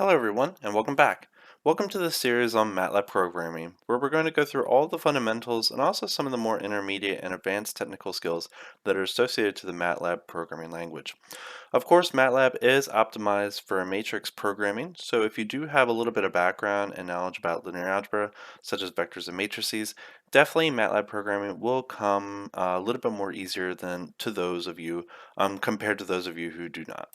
Hello everyone, and welcome back. Welcome to the series on MATLAB programming, where we're going to go through all the fundamentals and also some of the more intermediate and advanced technical skills that are associated to the MATLAB programming language. Of course, MATLAB is optimized for matrix programming, so if you do have a little bit of background and knowledge about linear algebra, such as vectors and matrices, definitely MATLAB programming will come a little bit more easier than to those of you compared to those of you who do not.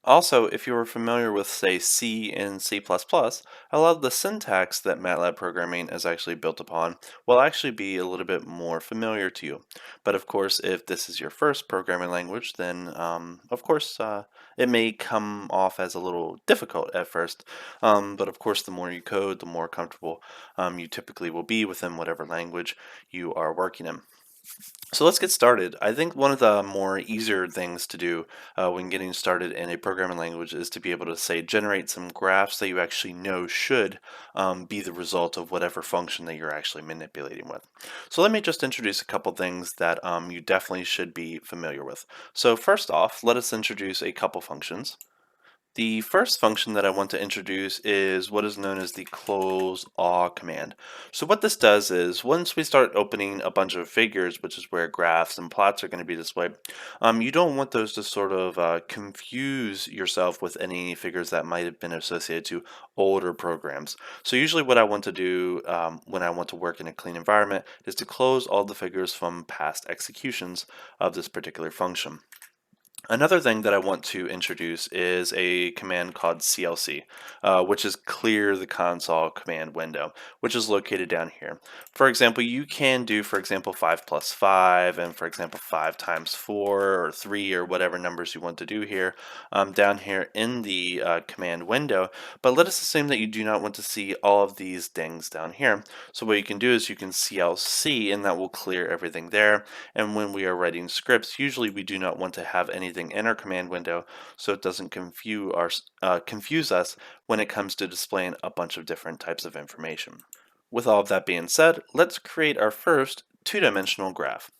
Also, if you are familiar with, say, C and C++, a lot of the syntax that MATLAB programming is actually built upon will actually be a little bit more familiar to you. But of course, if this is your first programming language, then of course it may come off as a little difficult at first. But of course, the more you code, the more comfortable you typically will be within whatever language you are working in. So let's get started. I think one of the more easier things to do when getting started in a programming language is to be able to say generate some graphs that you actually know should be the result of whatever function that you're actually manipulating with. So let me just introduce a couple things that you definitely should be familiar with. So first off, let us introduce a couple functions. The first function that I want to introduce is what is known as the close all command. So what this does is once we start opening a bunch of figures, which is where graphs and plots are going to be displayed, you don't want those to sort of confuse yourself with any figures that might have been associated to older programs. So usually what I want to do when I want to work in a clean environment is to close all the figures from past executions of this particular function. Another thing that I want to introduce is a command called CLC, which is clear the console command window, which is located down here. For example, you can do, for example, 5 plus 5, and for example, 5 times 4, or 3, or whatever numbers you want to do here, down here in the command window. But let us assume that you do not want to see all of these things down here. So what you can do is you can CLC, and that will clear everything there. And when we are writing scripts, usually we do not want to have anything in our command window so it doesn't confuse us when it comes to displaying a bunch of different types of information. With all of that being said, let's create our first two-dimensional graph.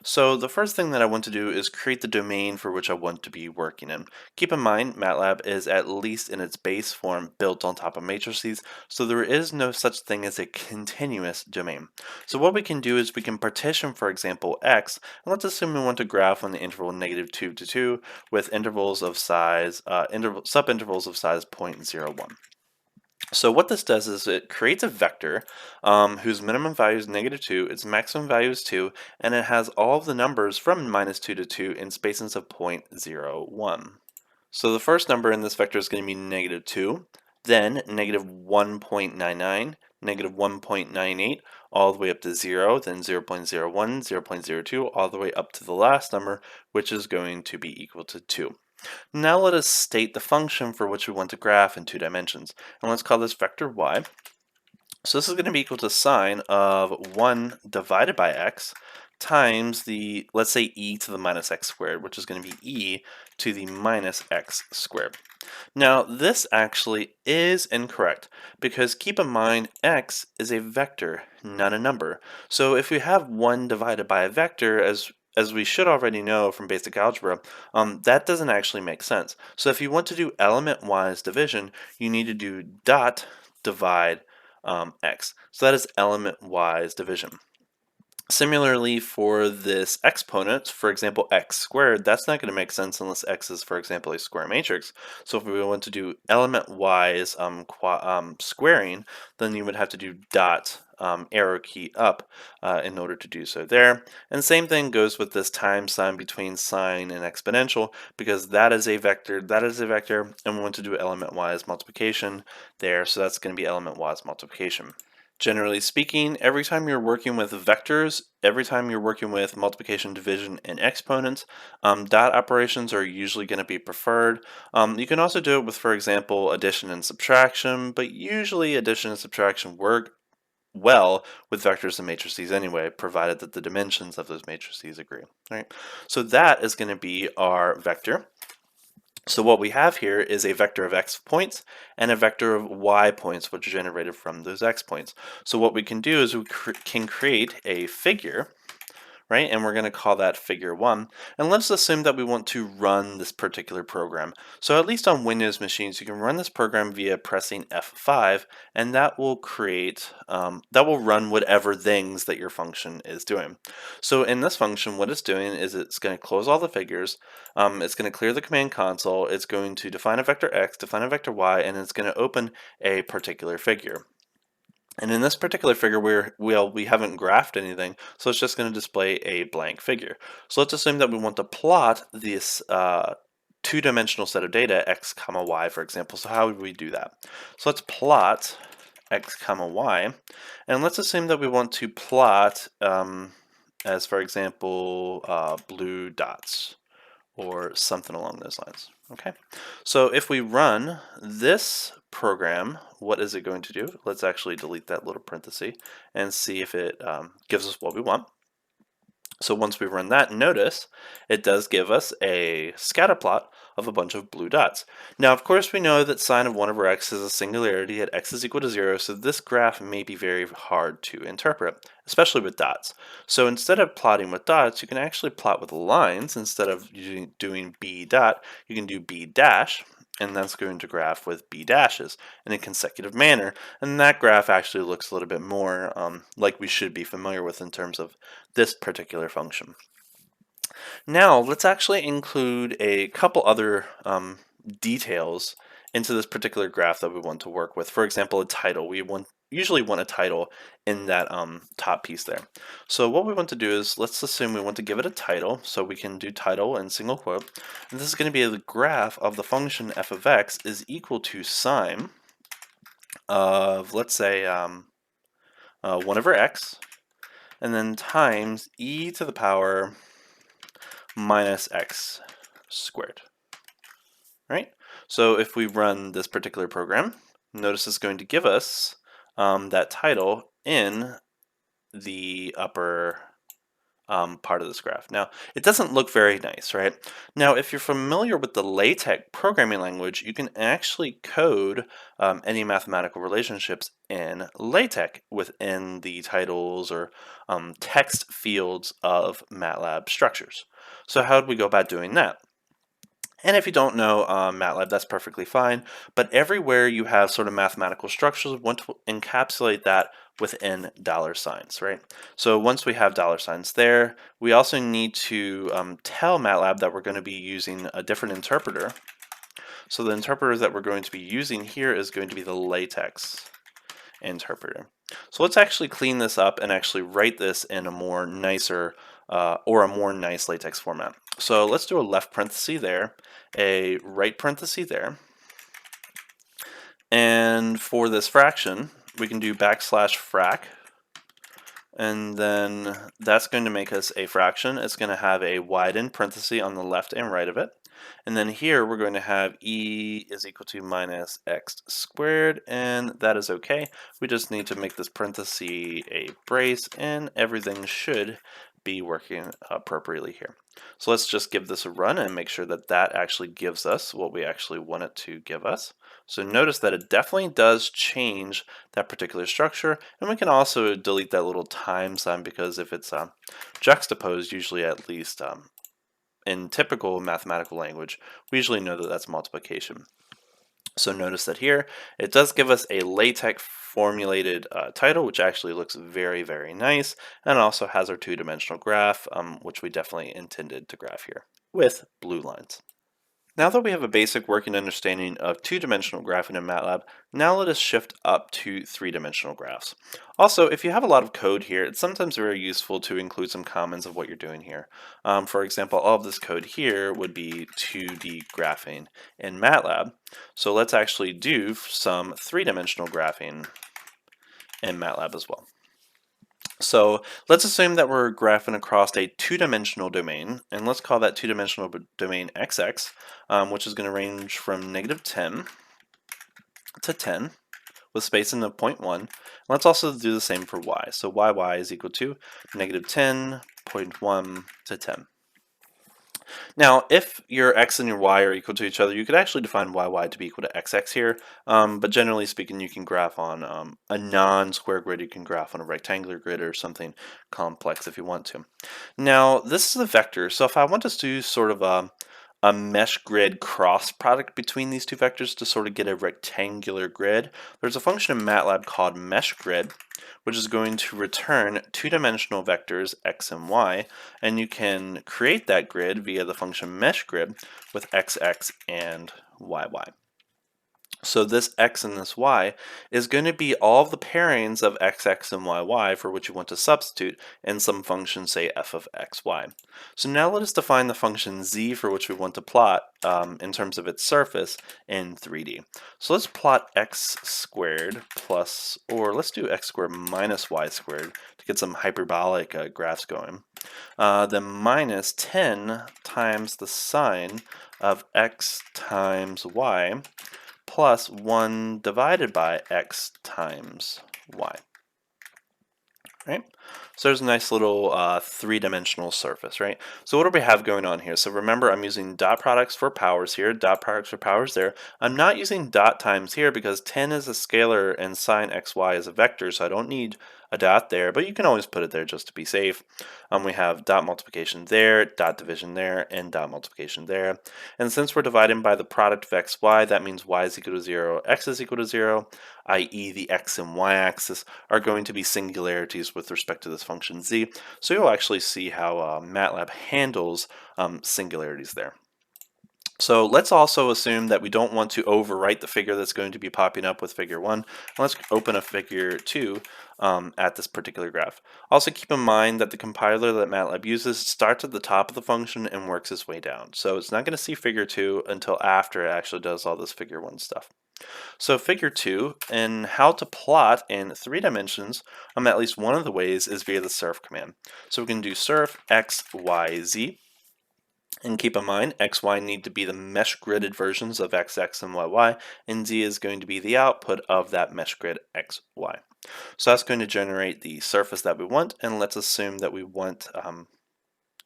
So the first thing that I want to do is create the domain for which I want to be working in. Keep in mind, MATLAB is at least in its base form built on top of matrices, so there is no such thing as a continuous domain. So what we can do is we can partition, for example, x, and let's assume we want to graph on the interval -2 to 2 with intervals of size, subintervals of size 0.01. So what this does is it creates a vector whose minimum value is -2, its maximum value is 2, and it has all of the numbers from -2 to 2 in spaces of 0.01. So the first number in this vector is going to be -2, then -1.99, -1.98, all the way up to 0, then 0.01, 0.02, all the way up to the last number, which is going to be equal to 2. Now let us state the function for which we want to graph in 2 dimensions. And let's call this vector y. So this is going to be equal to sine of 1 divided by x times the, let's say, e to the minus x squared, which is going to be e to the minus x squared. Now this actually is incorrect because keep in mind x is a vector, not a number. So if we have 1 divided by a vector, as we should already know from basic algebra, that doesn't actually make sense. So if you want to do element-wise division, you need to do dot divide x. So that is element-wise division. Similarly, for this exponent, for example, x squared, that's not going to make sense unless x is, for example, a square matrix. So if we want to do element-wise squaring, then you would have to do dot arrow key up in order to do so there. And same thing goes with this time sign between sine and exponential, because that is a vector, and we want to do element-wise multiplication there, so that's going to be element-wise multiplication. Generally speaking, every time you're working with vectors, every time you're working with multiplication, division, and exponents, dot operations are usually going to be preferred. You can also do it with, for example, addition and subtraction, but usually addition and subtraction work well with vectors and matrices anyway, provided that the dimensions of those matrices agree. All right, so that is going to be our vector. So what we have here is a vector of x points and a vector of y points, which are generated from those x points. So what we can do is we can create a figure, right? And we're going to call that figure 1. And let's assume that we want to run this particular program. So at least on Windows machines, you can run this program via pressing F5, and that will that will run whatever things that your function is doing. So in this function, what it's doing is it's going to close all the figures, it's going to clear the command console, it's going to define a vector x, define a vector y, and it's going to open a particular figure. And in this particular figure, we haven't graphed anything, so it's just going to display a blank figure. So let's assume that we want to plot this two-dimensional set of data, x comma y, for example. So how would we do that? So let's plot x comma y, and let's assume that we want to plot, as for example, blue dots, or something along those lines. Okay, so if we run this program, what is it going to do? Let's actually delete that little parenthesis and see if it gives us what we want. So once we run that, notice it does give us a scatter plot of a bunch of blue dots. Now, of course, we know that sine of 1 over x is a singularity at x is equal to 0, so this graph may be very hard to interpret, especially with dots. So instead of plotting with dots, you can actually plot with lines. Instead of doing b dot, you can do b dash, and that's going to graph with b dashes in a consecutive manner. And that graph actually looks a little bit more like we should be familiar with in terms of this particular function. Now, let's actually include a couple other details into this particular graph that we want to work with. For example, a title. We usually want a title in that top piece there. So what we want to do is, let's assume we want to give it a title, so we can do title in single quote. And this is going to be the graph of the function f of x is equal to sine of, let's say, 1 over x, and then times e to the power minus x squared. Right? So if we run this particular program, notice it's going to give us that title in the upper part of this graph. Now, it doesn't look very nice, right? Now, if you're familiar with the LaTeX programming language, you can actually code any mathematical relationships in LaTeX within the titles or text fields of MATLAB structures. So how do we go about doing that? And if you don't know MATLAB, that's perfectly fine. But everywhere you have sort of mathematical structures, we want to encapsulate that within dollar signs, right? So once we have dollar signs there, we also need to tell MATLAB that we're going to be using a different interpreter. So the interpreter that we're going to be using here is going to be the latex interpreter. So let's actually clean this up and actually write this in a more nicer or a more nice latex format. So let's do a left parenthesis there, a right parenthesis there, and for this fraction we can do backslash frac, and then that's going to make us a fraction. It's going to have a widened parenthesis on the left and right of it. And then here we're going to have e is equal to minus x squared, and that is okay. We just need to make this parenthesis a brace, and everything should be working appropriately here. So let's just give this a run and make sure that that actually gives us what we actually want it to give us. So notice that it definitely does change that particular structure, and we can also delete that little time sign, because if it's juxtaposed, usually at least in typical mathematical language, we usually know that that's multiplication. So notice that here, it does give us a LaTeX formulated title, which actually looks very, very nice, and also has our two-dimensional graph, which we definitely intended to graph here with blue lines. Now that we have a basic working understanding of two-dimensional graphing in MATLAB, now let us shift up to three-dimensional graphs. Also, if you have a lot of code here, it's sometimes very useful to include some comments of what you're doing here. For example, all of this code here would be 2D graphing in MATLAB. So let's actually do some three-dimensional graphing in MATLAB as well. So let's assume that we're graphing across a two-dimensional domain, and let's call that two-dimensional domain XX, which is going to range from -10 to 10 with space in the 0.1. Let's also do the same for y. So yy is equal to -10, 0.1 to 10. Now, if your x and your y are equal to each other, you could actually define y to be equal to xx here, but generally speaking, you can graph on a non-square grid, you can graph on a rectangular grid or something complex if you want to. Now, this is a vector, so if I want us to do sort of a mesh grid cross product between these two vectors to sort of get a rectangular grid, there's a function in MATLAB called mesh grid, which is going to return two-dimensional vectors x and y, and you can create that grid via the function mesh grid with xx and yy. So this x and this y is going to be all of the pairings of xx and yy for which you want to substitute in some function, say f of xy. So now let us define the function z for which we want to plot in terms of its surface in 3D. So let's plot x squared plus, or let's do x squared minus y squared to get some hyperbolic graphs going. Then minus 10 times the sine of x times y plus 1 divided by x times y. Right? So there's a nice little three-dimensional surface, right? So what do we have going on here? So remember, I'm using dot products for powers here, dot products for powers there. I'm not using dot times here because 10 is a scalar and sine xy is a vector, so I don't need a dot there, but you can always put it there just to be safe. We have dot multiplication there, dot division there, and dot multiplication there. And since we're dividing by the product of x, y, that means y is equal to 0, x is equal to 0, i.e. the x and y axis are going to be singularities with respect to this function z. So you'll actually see how MATLAB handles singularities there. So let's also assume that we don't want to overwrite the figure that's going to be popping up with figure 1. Let's open a figure 2 at this particular graph. Also keep in mind that the compiler that MATLAB uses starts at the top of the function and works its way down. So it's not going to see figure 2 until after it actually does all this figure 1 stuff. So figure 2 and how to plot in 3 dimensions, at least one of the ways is via the surf command. So we can do surf x, y, z. And keep in mind, x, y need to be the mesh gridded versions of x, x, and y, y, and z is going to be the output of that mesh grid x, y. So that's going to generate the surface that we want, and let's assume that we want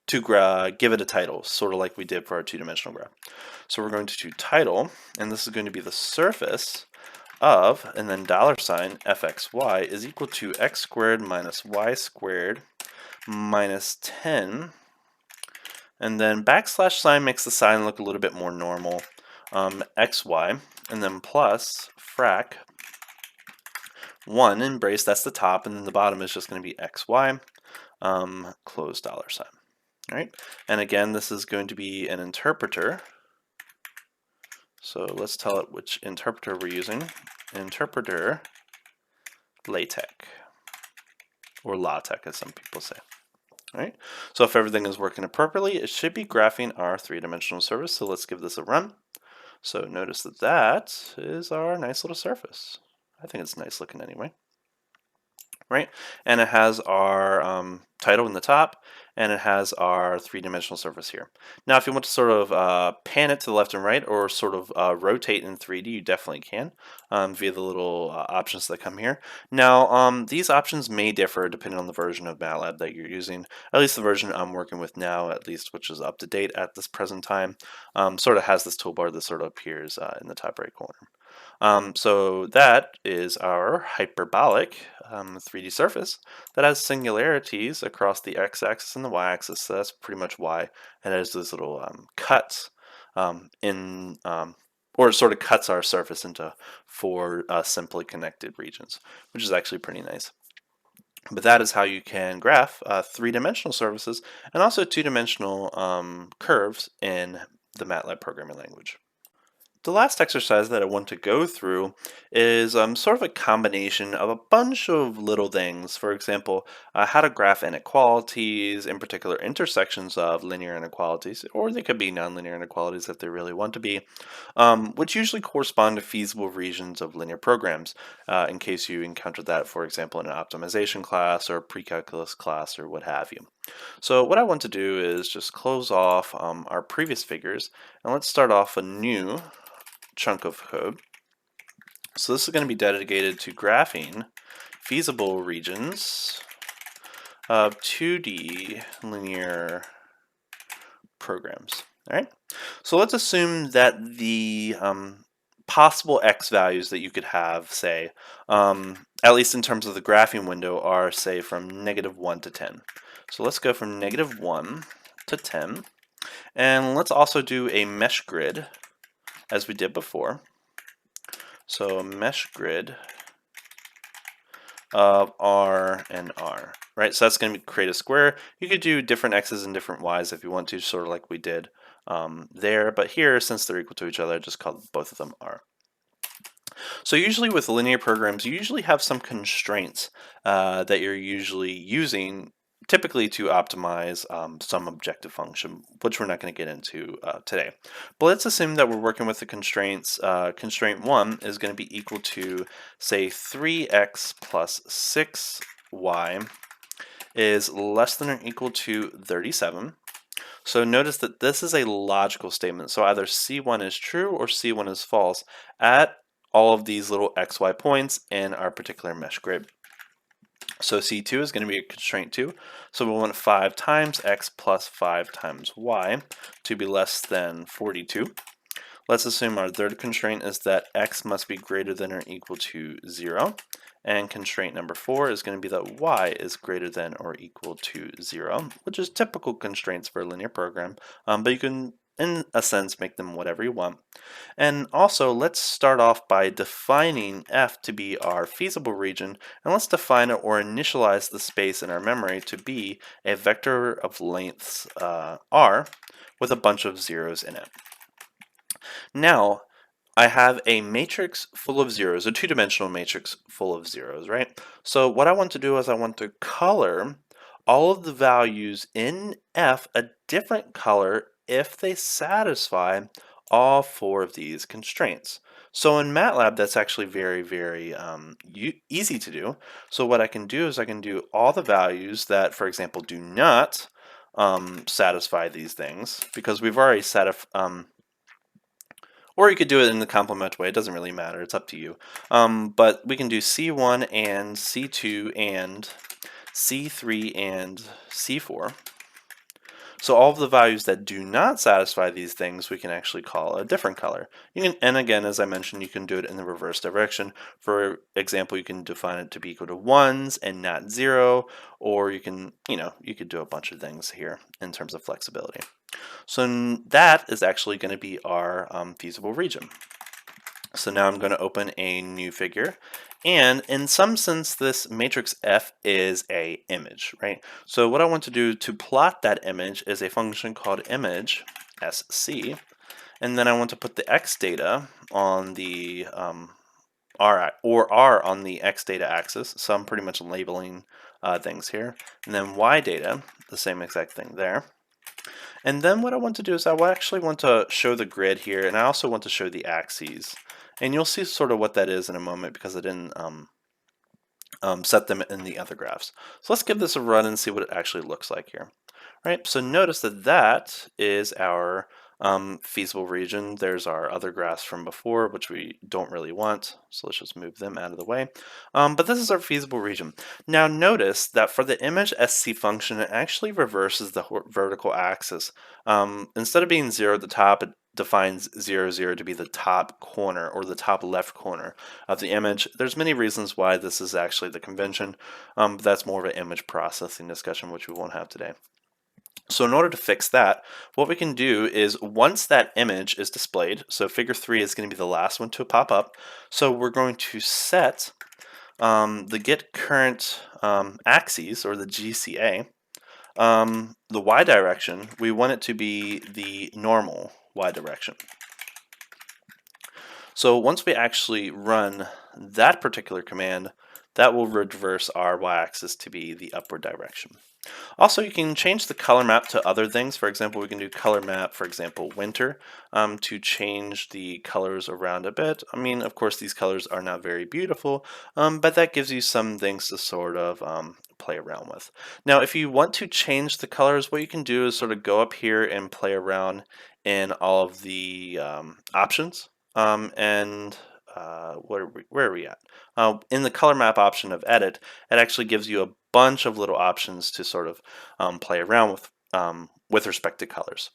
to give it a title, sort of like we did for our two-dimensional graph. So we're going to do title, and this is going to be the surface of, and then $sign fxy is equal to x squared minus y squared minus 10, and then backslash sign makes the sign look a little bit more normal, xy, and then plus frac 1 in brace, that's the top, and then the bottom is just going to be xy, close $sign. All right, and again, this is going to be an interpreter. So let's tell it which interpreter we're using. Interpreter latex, or LaTeX as some people say. All right, so if everything is working appropriately, it should be graphing our three-dimensional surface. So let's give this a run. So notice that that is our nice little surface. I think it's nice looking anyway. Right, and it has our title in the top, and it has our three-dimensional surface here. Now, if you want to sort of pan it to the left and right, or sort of rotate in 3D, you definitely can via the little options that come here. Now, these options may differ depending on the version of MATLAB that you're using. At least the version I'm working with now, at least, which is up to date at this present time, sort of has this toolbar that sort of appears in the top right corner. So that is our hyperbolic 3D surface that has singularities across the x-axis and the y-axis. So that's pretty much why it has those little cuts or it sort of cuts our surface into 4 simply connected regions, which is actually pretty nice. But that is how you can graph 3-dimensional surfaces and also 2-dimensional curves in the MATLAB programming language. The last exercise that I want to go through is sort of a combination of a bunch of little things. For example, how to graph inequalities, in particular intersections of linear inequalities, or they could be nonlinear inequalities if they really want to be, which usually correspond to feasible regions of linear programs, in case you encounter that, for example, in an optimization class or a pre-calculus class or what have you. So what I want to do is just close off our previous figures, and let's start off a new chunk of code. So this is going to be dedicated to graphing feasible regions of 2D linear programs. All right. So let's assume that the possible x values that you could have, say, at least in terms of the graphing window, are, say, from -1 to 10. So let's go from -1 to 10. And let's also do a mesh grid as we did before. So a mesh grid of R and R, right? So that's going to create a square. You could do different X's and different Y's if you want to, sort of like we did there. But here, since they're equal to each other, I just called both of them R. So usually with linear programs, you usually have some constraints that you're usually using typically to optimize some objective function, which we're not going to get into today. But let's assume that we're working with the constraints. Constraint 1 is going to be equal to, say, 3x plus 6y is less than or equal to 37. So notice that this is a logical statement. So either C1 is true or C1 is false at all of these little XY points in our particular mesh grid. So C2 is going to be a constraint 2. So we want 5 times x plus 5 times y to be less than 42. Let's assume our third constraint is that x must be greater than or equal to 0. And constraint number 4 is going to be that y is greater than or equal to 0, which is typical constraints for a linear program, but you can, in a sense, make them whatever you want. And also, let's start off by defining f to be our feasible region, and let's define it or initialize the space in our memory to be a vector of lengths r with a bunch of zeros in it. Now, I have a matrix full of zeros, a two-dimensional matrix full of zeros, right? So what I want to do is I want to color all of the values in F a different color if they satisfy all 4 of these constraints. So in MATLAB, that's actually very, very easy to do. So what I can do is I can do all the values that, for example, do not satisfy these things, because we've already or you could do it in the complement way. It doesn't really matter. It's up to you. But we can do C1 and C2 and C3 and C4. So all of the values that do not satisfy these things, we can actually call a different color. You can, and again, as I mentioned, you can do it in the reverse direction. For example, you can define it to be equal to 1s and not 0, or you can, you could do a bunch of things here in terms of flexibility. So that is actually going to be our feasible region. So now I'm going to open a new figure, and in some sense this matrix F is a image, right? So what I want to do to plot that image is a function called image sc, and then I want to put the x data on the r on the x data axis. So I'm pretty much labeling things here, and then y data, the same exact thing there. And then what I want to do is I actually want to show the grid here, and I also want to show the axes. And you'll see sort of what that is in a moment, because I didn't set them in the other graphs. So let's give this a run and see what it actually looks like here. All right, so notice that that is our feasible region. There's our other graphs from before, which we don't really want. So let's just move them out of the way. But this is our feasible region. Now notice that for the image sc function, it actually reverses the vertical axis. Instead of being 0 at the top, it defines 0, 0 to be the top corner or the top left corner of the image. There's many reasons why this is actually the convention, but that's more of an image processing discussion, which we won't have today. So in order to fix that, what we can do is once that image is displayed, so figure 3 is going to be the last one to pop up, so we're going to set the get current axes, or the GCA, the y direction, we want it to be the normal y direction. So once we actually run that particular command, that will reverse our y-axis to be the upward direction. Also, you can change the color map to other things. For example, we can do color map, for example, winter, to change the colors around a bit. I mean, of course, these colors are not very beautiful, but that gives you some things to sort of play around with. Now, if you want to change the colors, what you can do is sort of go up here and play around in all of the options. Where are we at? In the color map option of edit, it actually gives you a bunch of little options to sort of play around with respect to colors.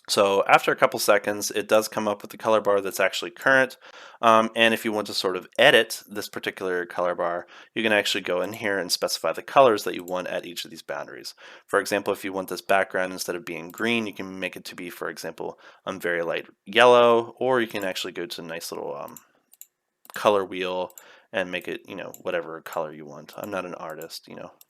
So after a couple seconds, it does come up with the color bar that's actually current. And if you want to sort of edit this particular color bar, you can actually go in here and specify the colors that you want at each of these boundaries. For example, if you want this background instead of being green, you can make it to be, for example, very light yellow, or you can actually go to a nice little color wheel and make it, whatever color you want. I'm not an artist,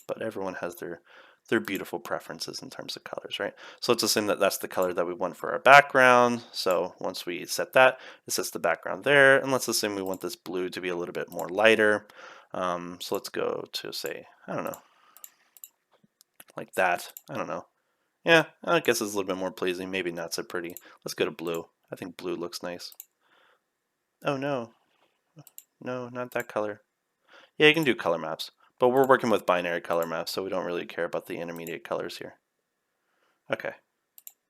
but everyone has their beautiful preferences in terms of colors, right? So let's assume that that's the color that we want for our background. So once we set that, it sets the background there. And let's assume we want this blue to be a little bit more lighter. So let's go to say, I don't know, like that. I don't know. Yeah, I guess it's a little bit more pleasing. Maybe not so pretty. Let's go to blue. I think blue looks nice. Oh no, no, not that color. Yeah, you can do color maps, but we're working with binary color maps, so we don't really care about the intermediate colors here. Okay,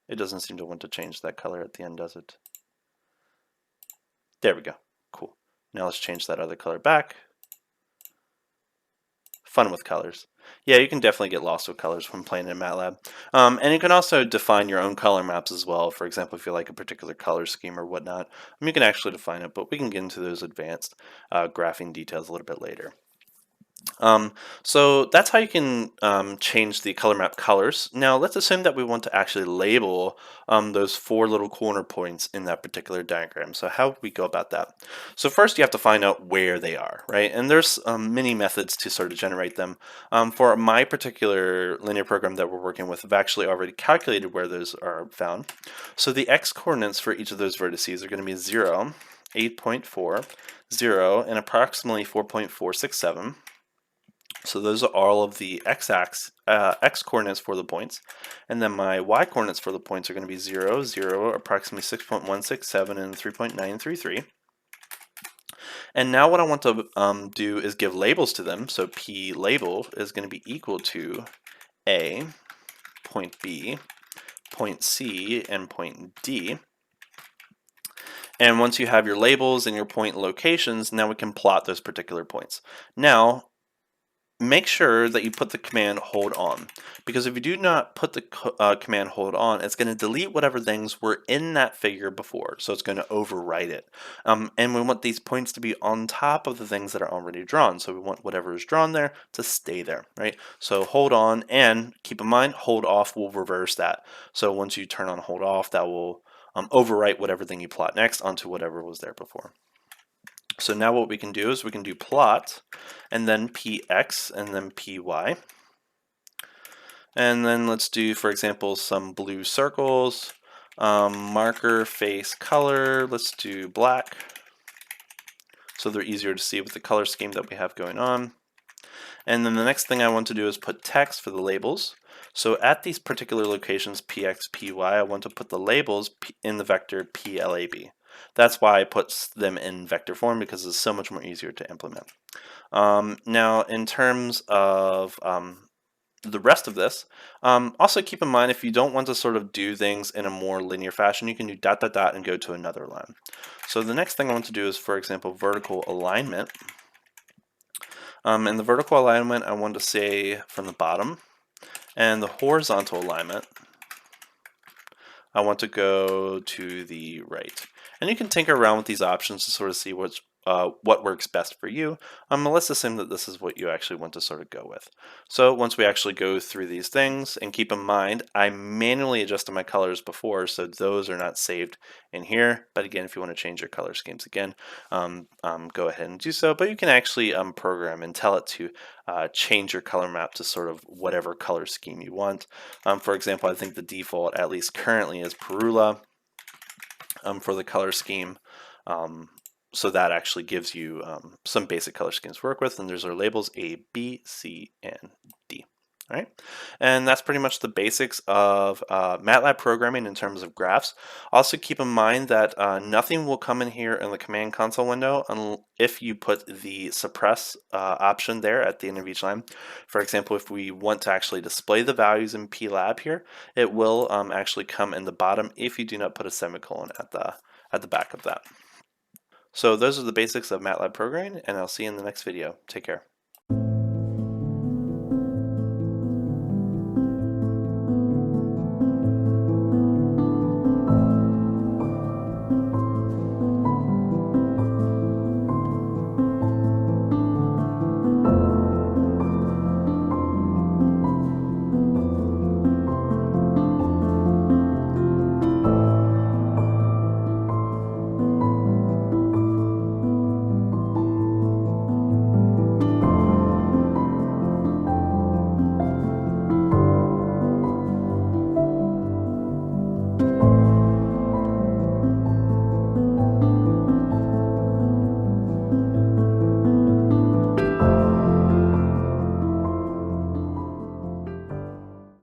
it doesn't seem to want to change that color at the end, does it? There we go. Cool. Now let's change that other color back. Fun with colors. Yeah, you can definitely get lost with colors when playing in MATLAB. And you can also define your own color maps as well. For example, if you like a particular color scheme or whatnot, you can actually define it, but we can get into those advanced graphing details a little bit later. So that's how you can change the color map colors. Now let's assume that we want to actually label those four little corner points in that particular diagram. So how would we go about that? So first you have to find out where they are, right? And there's many methods to sort of generate them. For my particular linear program that we're working with, I've actually already calculated where those are found. So the x coordinates for each of those vertices are going to be 0, 8.4, 0, and approximately 4.467. So those are all of the x coordinates for the points. And then my y coordinates for the points are going to be 0, 0, approximately 6.167, and 3.933. And now what I want to do is give labels to them. So p label is going to be equal to A, point B, point C, and point D. And once you have your labels and your point locations, now we can plot those particular points. Now, make sure that you put the command hold on, because if you do not put the command hold on, it's going to delete whatever things were in that figure before, so it's going to overwrite it. And we want these points to be on top of the things that are already drawn, so we want whatever is drawn there to stay there, right? So hold on, and keep in mind, hold off will reverse that. So once you turn on hold off, that will overwrite whatever thing you plot next onto whatever was there before. So now what we can do is we can do plot, and then px, and then py. And then let's do, for example, some blue circles, marker, face, color. Let's do black, so they're easier to see with the color scheme that we have going on. And then the next thing I want to do is put text for the labels. So at these particular locations, px, py, I want to put the labels in the vector plab. That's why I put them in vector form, because it's so much more easier to implement. Now, in terms of the rest of this, also keep in mind, if you don't want to sort of do things in a more linear fashion, you can do dot dot dot and go to another line. So the next thing I want to do is, for example, vertical alignment. And the vertical alignment, I want to say from the bottom, and the horizontal alignment, I want to go to the right. And you can tinker around with these options to sort of see what works best for you. Let's assume that this is what you actually want to sort of go with. So once we actually go through these things, and keep in mind, I manually adjusted my colors before, so those are not saved in here. But again, if you want to change your color schemes again, go ahead and do so. But you can actually program and tell it to change your color map to sort of whatever color scheme you want. For example, I think the default, at least currently, is Perula for the color scheme. So that actually gives you some basic color schemes to work with, and there's our labels A, B, C, and D. All right, and that's pretty much the basics of MATLAB programming in terms of graphs. Also keep in mind that nothing will come in here in the command console window if you put the suppress option there at the end of each line. For example, if we want to actually display the values in plab here, it will actually come in the bottom if you do not put a semicolon at the back of that. So those are the basics of MATLAB programming, and I'll see you in the next video. Take care.